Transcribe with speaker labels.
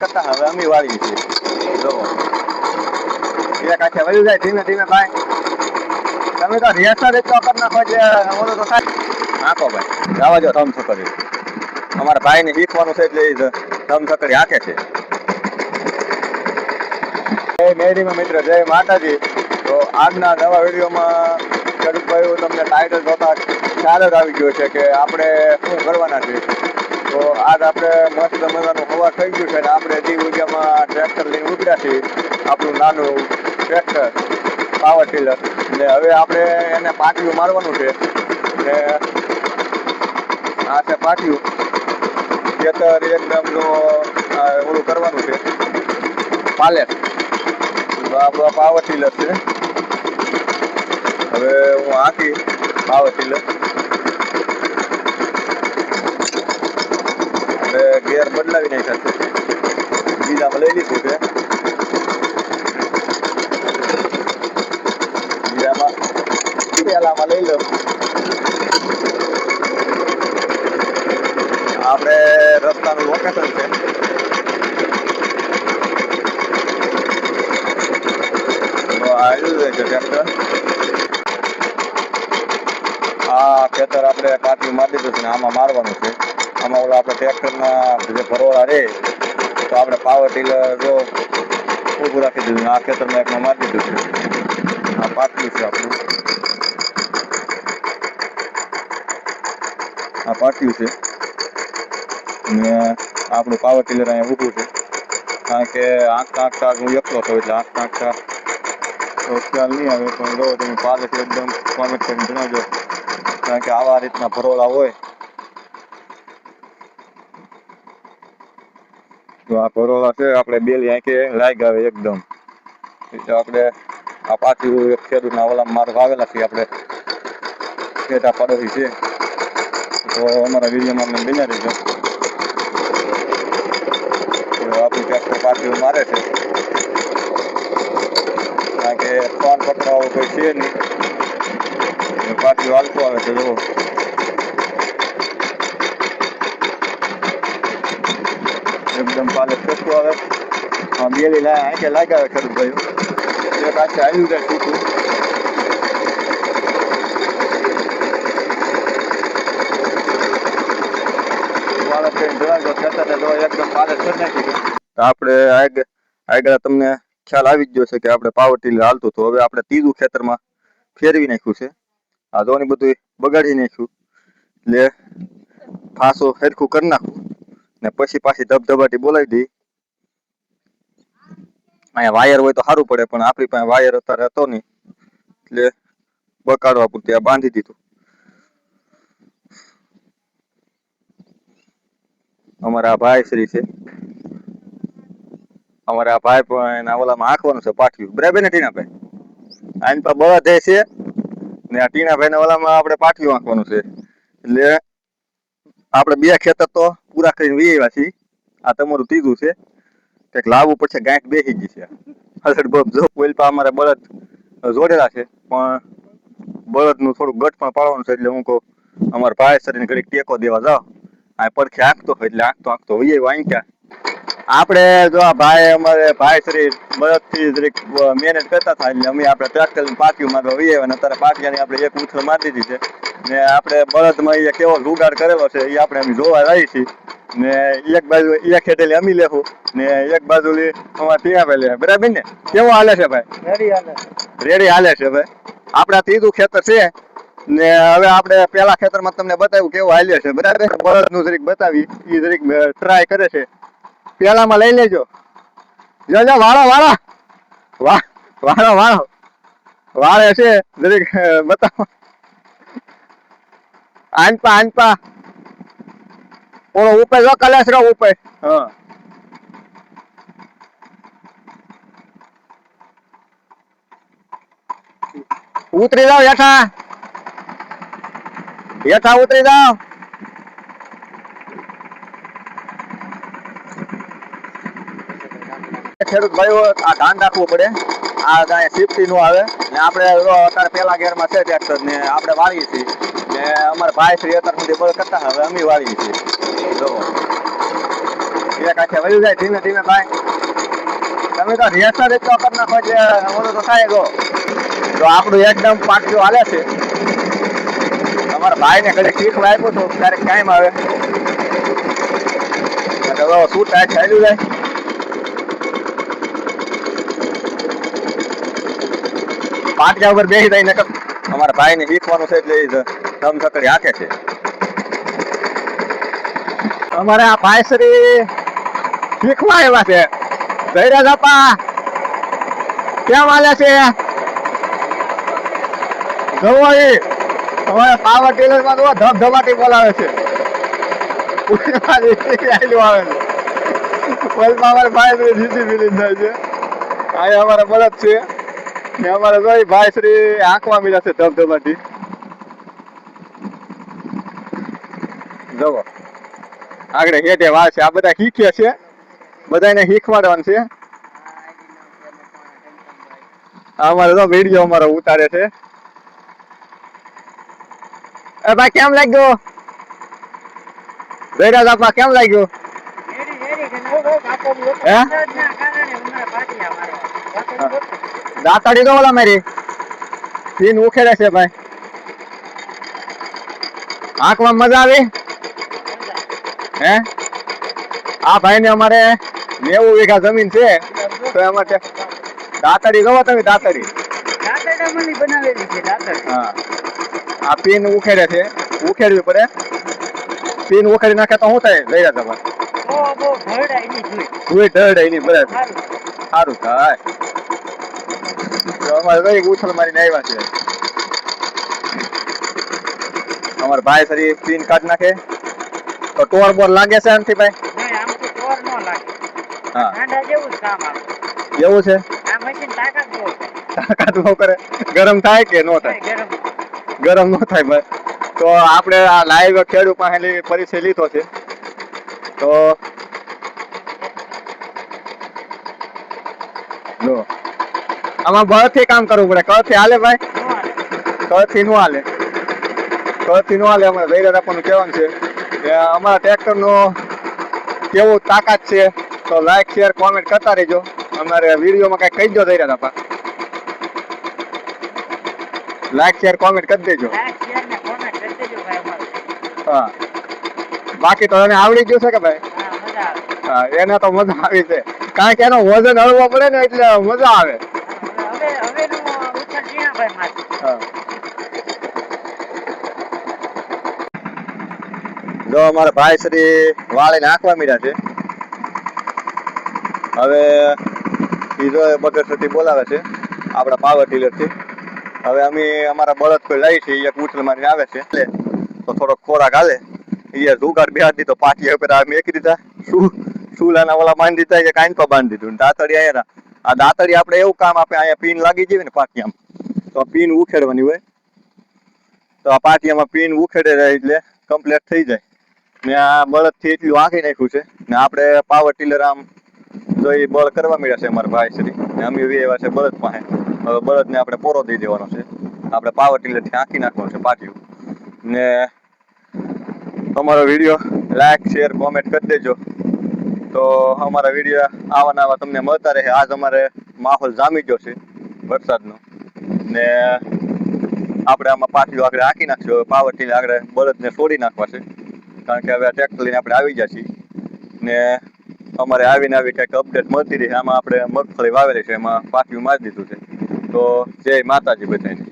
Speaker 1: કરતા હવે અમે વાળી છે જો એક આખે વયું જાય ધીમે ધીમે ભાઈ તમે તો રેસર એટલો કરી નાખો જે ઓલો તો થાય નાખો ભાઈ જવા જો ધમ છકડી અમારા ભાઈને શીખવાનું છે એટલે ધમ છકડી હાકે છે જય મેરીમાં મિત્ર જય માતાજી તો આજના નવા વિડીયોમાં ખેડૂતભાઈઓ તમને ટાઇટલ જોતા ખ્યાલ જ આવી ગયો છે કે આપણે શું કરવાના છે તો આજ આપણે મસ્ત મજાનું હવા થઈ ગયું છે અને આપણે દીવ ઉદ્યામાં ટ્રેક્ટર લઈને ઉતર્યા છીએ આપણું નાનું ટ્રેક્ટર પાવર ટીલર એટલે હવે આપણે એને પાટિયું મારવાનું છે અને આ છે પાટિયું ખેતર એકદમ ઓલું કરવાનું છે પાલેટ આપણું પાવર ટીલર છે હવે હું આખી પાવર ટીલર હવે ગેર બદલાવી નાખ્યા છે બીજામાં લઈ લીધું છે બીજામાં પહેલામાં લઈ લો આપણે રસ્તાનું લોકેશન છે આવ્યું છે ટ્રેક્ટર આ ખેતર આપણે પાટિયું મારી દીધું છે ને આમાં મારવાનું છે આમાં ઓલા આપણે ટ્રેક્ટરના જે ભરોળા રહે તો આપણે પાવર ટીલર જો ઊભું રાખી દીધું આ ખેતરમાં એકમાં મારી દીધું છે આ પાટિયું છે આપણું આ પાટિયું છે ને આપણું પાવર ટીલર અહીંયા ઊભું છે કારણ કે આંખતા હું એકલો થયો એટલે આંખતા તો ખ્યાલ નહીં આવે પણ જો તમે પાલેટ એકદમ કોમેન્ટ કરીને જણાવજો કારણ કે આવા રીતના ભરોળા હોય તો આ ભરોળા છે આપણે બેલી આંખે લાગ આવે એકદમ એટલે આપણે આ પાછું એક ખેડૂતના ઓલા માર્ગ આવેલા છીએ આપણે ખેડા પડોશી છે તો અમારા વિડીયોમાં અમને બિના રહીજો આપણું ટ્રેક્ટર પાછું મારે છે કારણ કે ફોન પકડાવો કોઈ છે નહીં પાછું હાલતું આવે છે જુઓ એકદમ પાલે સસ્તું આવે બેલી આંખે લાગ આવે ખેડૂત ભાઈ એક આંખે આવ્યું જાય ટૂંકું આપણે આગળ તમને ખ્યાલ આવી જ ગયો છે કે આપણે પાવર ટીલર હાલતું હતું હવે આપણે ત્રીજું ખેતરમાં ફેરવી નાખ્યું છે આ જોની બધું બગાડી નાખ્યું એટલે ફાંસો સરખું કરી નાખું ને પછી પાછી ધબધબાટી બોલાવી દઈ અહીંયા વાયર હોય તો સારું પડે પણ આપણી પાસે વાયર અત્યારે હતો નહીં એટલે બકાડવા પૂરતી આ બાંધી દીધું અમારા ભાઈ શ્રી છે અમારા ભાઈ પણ ઓલામાં આંખવાનું છે પાઠ્યું બરાબર ને ટીનાભાઈ આની પાસે બળદ છે ને આ ટીનાભાઈ ને ઓલામાં આપણે પાઠ્યું આંખવાનું છે એટલે આપણે બે ખેતર તો પૂરા કરીને વી આવ્યા છીએ આ તમારું ત્રીજું છે કંઈક લાવવું પડશે ગાંઠ બેસી ગઈ છે જો પોલપા અમારે બળદ જોડેલા છે પણ બળદનું થોડું ગઠ પણ પાડવાનું છે એટલે હું કહું અમારા ભાઈ શરીરને ઘડીક ટેકો દેવા જાઓ આ પડખે આંખતો હોય એટલે આંખતો હોય વાંચ્યા આપણે જો આ ભાઈ અમારે ભાઈ શ્રી બળદથી જરીક મહેનત કરતા થાય એટલે અમે આપણે ટ્રેક્ટર પાટિયું મારવા વી આવ્યા અત્યારે પાટિયાની આપણે એક ઉથલ મારી દીધી છે ને આપણે બળદમાં એ કેવો જુગાડ કરેલો છે એ આપણે અમે જોવા જઈએ છીએ ને એક બાજુ એક ખેટેલી અમી લેવું ને એક બાજુ અમારે ટીયા લે બરાબર ને કેવો હાલે છે ભાઈ રેડી હાલે છે ભાઈ આપણા ત્રીજું ખેતર છે ને હવે આપણે પેલા ખેતરમાં તમને બતાવ્યું કેવું હાલે છે બરાબર બળદનું જરીક બતાવી એ જરીક ટ્રાય કરે છે પેલામાં લઈ લેજો જો વાળો વાળે છે જરીક બતાવો આનપા ઓલો ઉપર જો કલેશ રો ઉપર હા ઉતરી જાઓ હેઠા ઉતરી જાઓ ખેડૂત ભાઈઓ આ ધ્યાન રાખવું પડે આ ગાય સેફટી નું આવે ને આપણે અત્યારે પેલા ગેરમાં છે ટ્રેક્ટર ને આપણે વાળીએ છીએ ને અમારા ભાઈ શ્રી અત્યાર સુધી બળ કરતા હવે અમે વાળીએ છીએ જો એક આખે વયું જાય ધીમે ધીમે ભાઈ. તમે તો રેસર એટલો કરી નાખો જે ઓલો તો થાય ગો. તો આપણું એકદમ પાટિયું હાલે છે. અમારા ભાઈને ઘરે શીખવા આપ્યું હતું ક્યારેક કાયમ આવે. તો શું થાય ચાલ્યું જાય. પાટિયા ઉપર બેસી જાય ને અમારા ભાઈને શીખવાનું છે એટલે ધમ ધકડી હાકે છે. અમારે આ ભાઈશ્રી શીખવા આવ્યા છે. ધૈર્ય બાપા કેમ હાલે છે? જોવો એ અમારે પાવર ટેલર માં તો ધબધબાટી બોલાવે છે. આવે છે અમારે ભાઈ જીતી મિલી થાય છે. અહીંયા અમારા બળદ છે ને અમારે જોઈ ભાઈશ્રી આંકવા મિલા છે ધબધબાટી. જોવો આગળ હેઠે વાત છે. આ બધા શીખે છે, બધાને શીખવાડવાનું છે. અમારે તો વિડીયો અમારો ઉતારે છે. એ ભાઈ કેમ લાગ્યો? ધૈર્ય બાપા કેમ લાગ્યું? હે દાતાડી તો ઓલા મારી પીન ઉખેડે છે ભાઈ. આંખમાં મજા આવી? હે આ ભાઈ ને અમારે 90 વીઘા જમીન છે તો એમાં દાતાડી જોવો તમે. દાતાડી બનાવેલી છે. હા આ પીન ઉખેડે છે, ઉખેડવી પડે. પીન ઉખેડી નાખે તો શું થાય? લઈ રહ્યા તમારે ઢળાઈ બરાબર સારું થાય. અમારે કઈ ઉછળ મારીને આવ્યા છે. અમારે ભાઈ ફરી પીન કાઢ નાખે તો ટોર બોર લાગે છે એમથી ભાઈ? હા એવું છે. તાકાત બહુ કરે. ગરમ થાય કે નો થાય? ગરમ નો થાય ભાઈ. તો આપણે આ લાઈવ ખેડૂત પાસે પરિચય લીધો છે. તો જો આમાં બળદથી કામ કરવું પડે. કળથી હાલે ભાઈ? કળથી નો હાલે. કળથી નો હાલે. અમારે ધૈર્ય રાખવાનું કહેવાનું છે કે અમારા ટ્રેક્ટર નો કેવું તાકાત છે. તો લાઈક શેર કોમેન્ટ કરતા રહેજો. અમારે વિડીયોમાં કઈ કહી દો ધૈર્ય બાપા. લાઈક શેર કોમેન્ટ કરી દેજો. હા બાકી તો એને આવડી ગયું છે કે ભાઈ? હા એને તો મજા આવી છે. કારણ કે એનો વજન હળવો પડે ને એટલે મજા આવે. જો અમારા ભાઈ શ્રી વાળીને આંકવા મીડ્યા છે. હવે બીજો બગર સુધી બોલાવે છે આપણા પાવર ટીલર થી. હવે અમે અમારા બળદ કોઈ લઈ છે. એક ઉછળ મારીને આવે છે એટલે તો થોડોક ખોરાક હાલે. એ જુગાડ બેહાડી દીધો પાટિયા ઉપર. આ મેકી દીધા સુલાના ઓલા બાંધી દીધા કે કાંઈ બાંધી દીધું. દાંતડી અહીંયા આ દાંતડી આપણે એવું કામ આપે. અહીંયા પીન લાગી જાય ને પાટિયામાં તો પીન ઉખેડવાની હોય. તો આ પાટિયામાં પીન ઉખેડે રહે એટલે કમ્પ્લીટ થઈ જાય. ને આ બળદ થી એટલું આંકી નાખ્યું છે ને આપણે પાવર ટીલર આમ તો એ બળ કરવા મળ્યા છે અમારા ભાઈ શ્રી ને અમે એવા છે બળદ પાસે. હવે બળદને આપણે પોરો દઈ દેવાનો છે. આપણે પાવર ટીલર થી આંકી નાખવાનું છે પાટિયું. ને અમારો વિડીયો લાઈક શેર કોમેન્ટ કરી દેજો. તો અમારા વિડીયો આવા નવા તમને મળતા રહે. આજ અમારે માહોલ જામી ગયો છે વરસાદનો ને આપણે આમાં પાટિયું આગળ આંકી નાખશું. પાવર ટીલર આગળ બળદને છોડી નાખવા છે. કારણ કે હવે આ ટ્રેક્ટર લઈને આપણે આવી ગયા છીએ ને અમારે આવીને આવી કંઈક અપડેટ મળતી રહી. આમાં આપણે મગફળી વાવેલી છે, એમાં પાટિયું મારી દીધું છે. તો જય માતાજી બધાને.